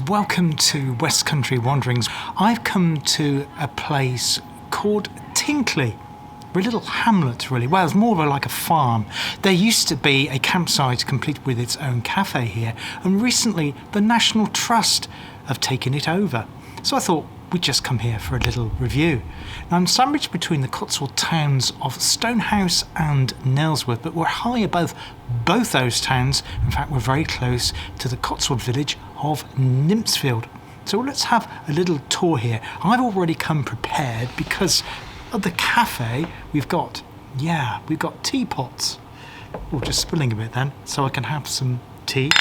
welcome to West Country Wanderings. I've come to a place called Tinkley. We're a little hamlet really, well it's more of like a farm. There used to be a campsite complete with its own cafe here, and recently the National Trust have taken it over. So I thought we'd just come here for a little review. Now I'm sandwiched between the Cotswold towns of Stonehouse and Nailsworth, but we're high above both those towns. In fact, we're very close to the Cotswold village of Nymphsfield. So let's have a little tour here. I've already come prepared because at the cafe we've got teapots. Oh, just spilling a bit then, so I can have some tea.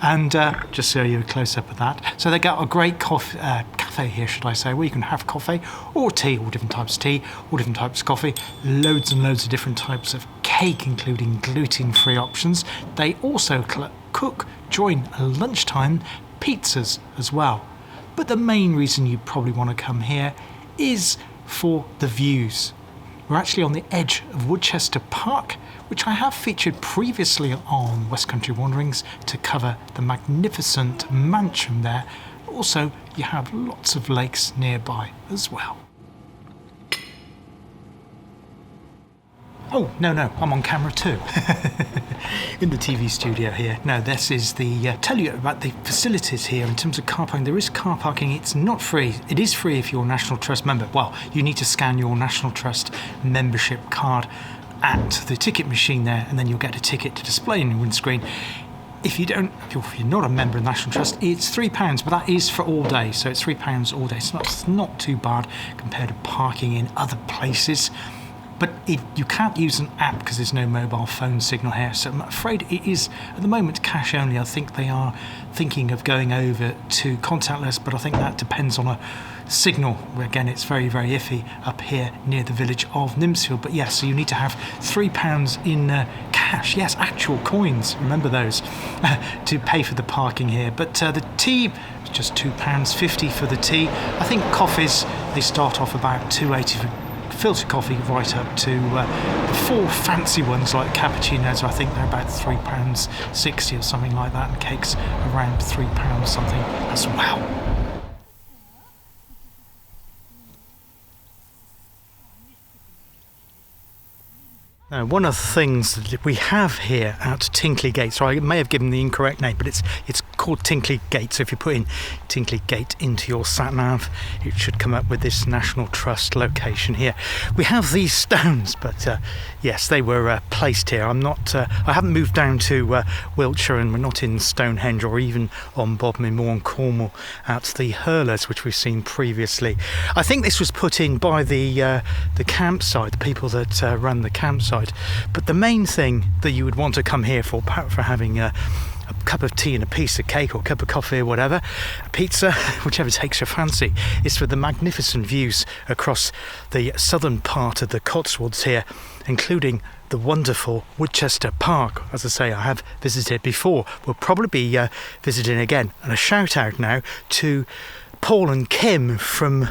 And just show you a close-up of that. So they got a great cafe here, should I say, where you can have coffee or tea, all different types of tea, all different types of coffee, loads and loads of different types of cake, including gluten-free options. They also cook during lunchtime pizzas as well. But the main reason you probably want to come here is for the views. We're actually on the edge of Woodchester Park, which I have featured previously on West Country Wanderings to cover the magnificent mansion there. Also, you have lots of lakes nearby as well. Oh, no, I'm on camera too. In the TV studio here. No, this is tell you about the facilities here in terms of car parking. There is car parking, it's not free. It is free if you're a National Trust member. Well, you need to scan your National Trust membership card at the ticket machine there, and then you'll get a ticket to display in your windscreen. If you're not a member of National Trust, it's £3, but that is for all day, so it's £3 all day. So it's not too bad compared to parking in other places. But you can't use an app because there's no mobile phone signal here, so I'm afraid it is at the moment cash only. I think they are thinking of going over to contactless, but I think that depends on a signal. Again, it's very, very iffy up here near the village of Nymphsfield. But yes, so you need to have £3 in cash, yes, actual coins, remember those, to pay for the parking here. But the tea is just £2.50 for the tea. I think coffees, they start off about £2.80 for filtered coffee, right up to the four fancy ones like cappuccinos. I think they're about £3.60 or something like that, and cakes around £3 something as well. Now, one of the things that we have here at Tinkley Gate, so I may have given the incorrect name, but it's called Tinkley Gate. So if you put in Tinkley Gate into your sat-nav, it should come up with this National Trust location here. We have these stones, but yes, they were placed here. I haven't moved down to Wiltshire, and we're not in Stonehenge or even on Bodmin Moor in Cornwall at the Hurlers, which we've seen previously. I think this was put in by the campsite, the people that run the campsite. But the main thing that you would want to come here for having a cup of tea and a piece of cake or a cup of coffee or whatever, a pizza, whichever takes your fancy, is for the magnificent views across the southern part of the Cotswolds here, including the wonderful Woodchester Park. As I say, I have visited before. We'll probably be visiting again. And a shout out now to Paul and Kim from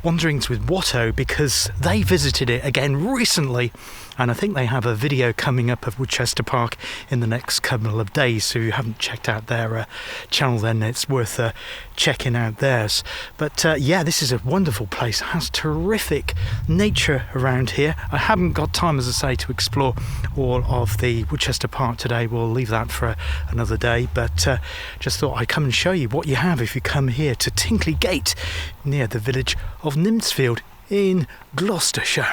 Wanderings with Watto, because they visited it again recently, and I think they have a video coming up of Woodchester Park in the next couple of days. So if you haven't checked out their channel, then it's worth checking out theirs. But yeah, this is a wonderful place. It has terrific nature around here. I haven't got time, as I say, to explore all of the Woodchester Park today. We'll leave that for another day, but just thought I'd come and show you what you have if you come here to Tinkley Gate near the village of Nymphsfield in Gloucestershire.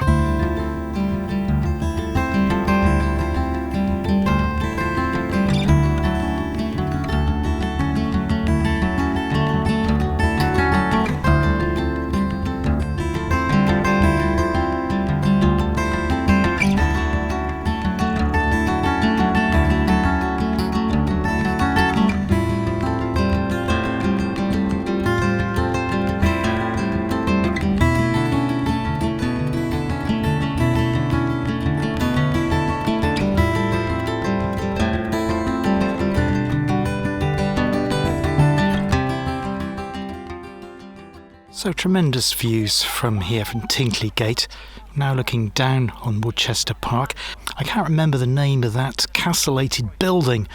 So tremendous views from here, from Tinkley Gate. Now looking down on Woodchester Park. I can't remember the name of that castellated building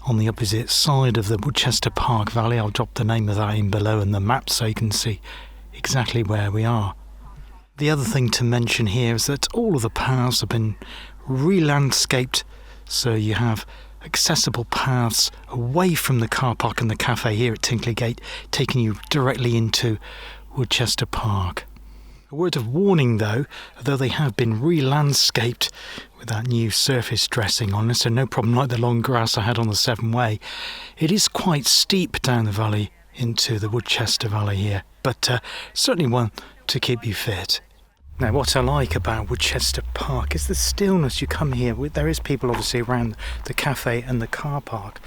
on the opposite side of the Woodchester Park Valley. I'll drop the name of that in below and the map so you can see exactly where we are. The other thing to mention here is that all of the paths have been re-landscaped, so you have accessible paths away from the car park and the cafe here at Tinkley Gate, taking you directly into Woodchester Park. A word of warning though, although they have been re-landscaped with that new surface dressing on it, so no problem like the long grass I had on the Severn Way, it is quite steep down the valley into the Woodchester Valley here, but certainly one to keep you fit. Now, what I like about Woodchester Park is the stillness. You come here, there is people obviously around the cafe and the car park,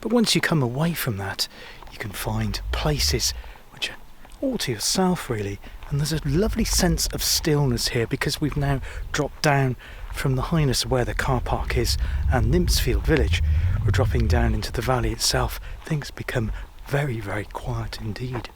but once you come away from that, you can find places which are all to yourself really, and there's a lovely sense of stillness here because we've now dropped down from the highness of where the car park is and Nymphsfield Village. We're dropping down into the valley itself. Things become very, very quiet indeed.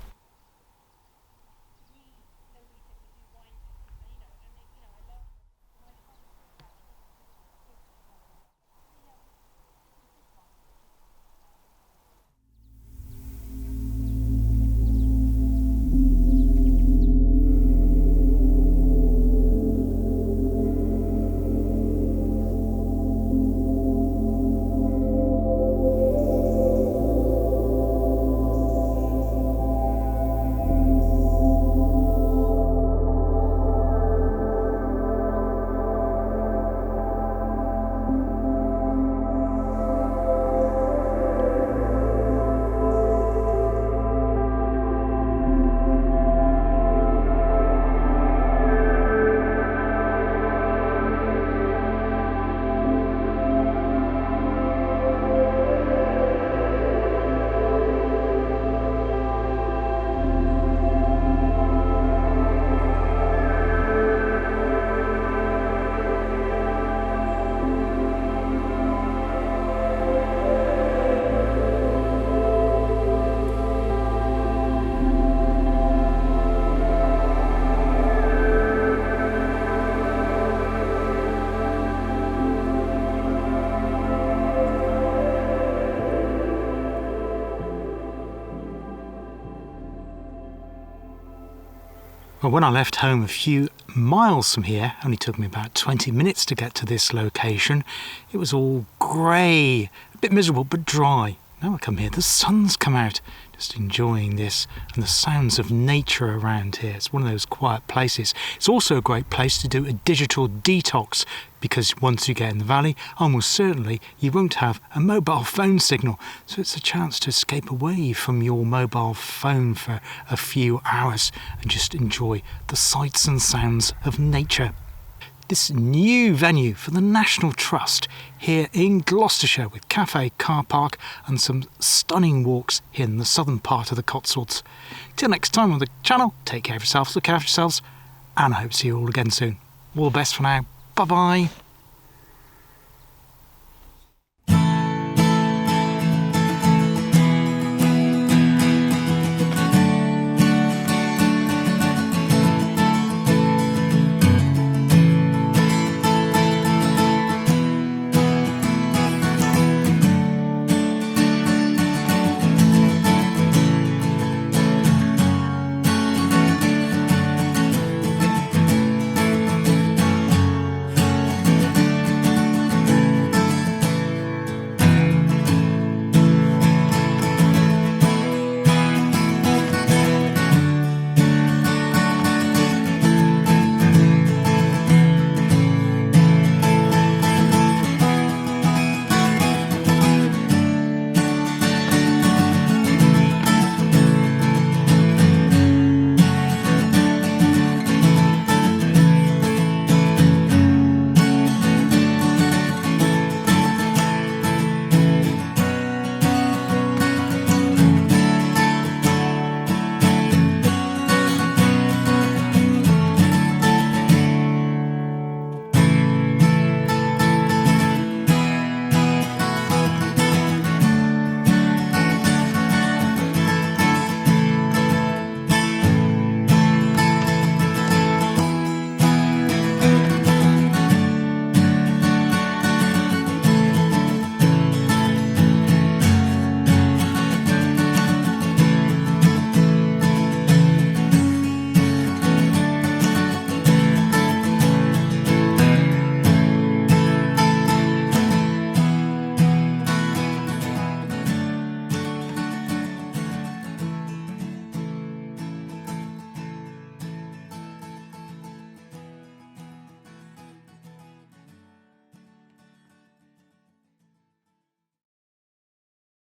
Well, when I left home a few miles from here, only took me about 20 minutes to get to this location, it was all grey, a bit miserable but dry. Now I come here, the sun's come out, just enjoying this and the sounds of nature around here. It's one of those quiet places. It's also a great place to do a digital detox because once you get in the valley, almost certainly you won't have a mobile phone signal. So it's a chance to escape away from your mobile phone for a few hours and just enjoy the sights and sounds of nature. This new venue for the National Trust here in Gloucestershire with cafe, car park and some stunning walks here in the southern part of the Cotswolds. Till next time on the channel, take care of yourselves, look after yourselves, and I hope to see you all again soon. All the best for now. Bye bye.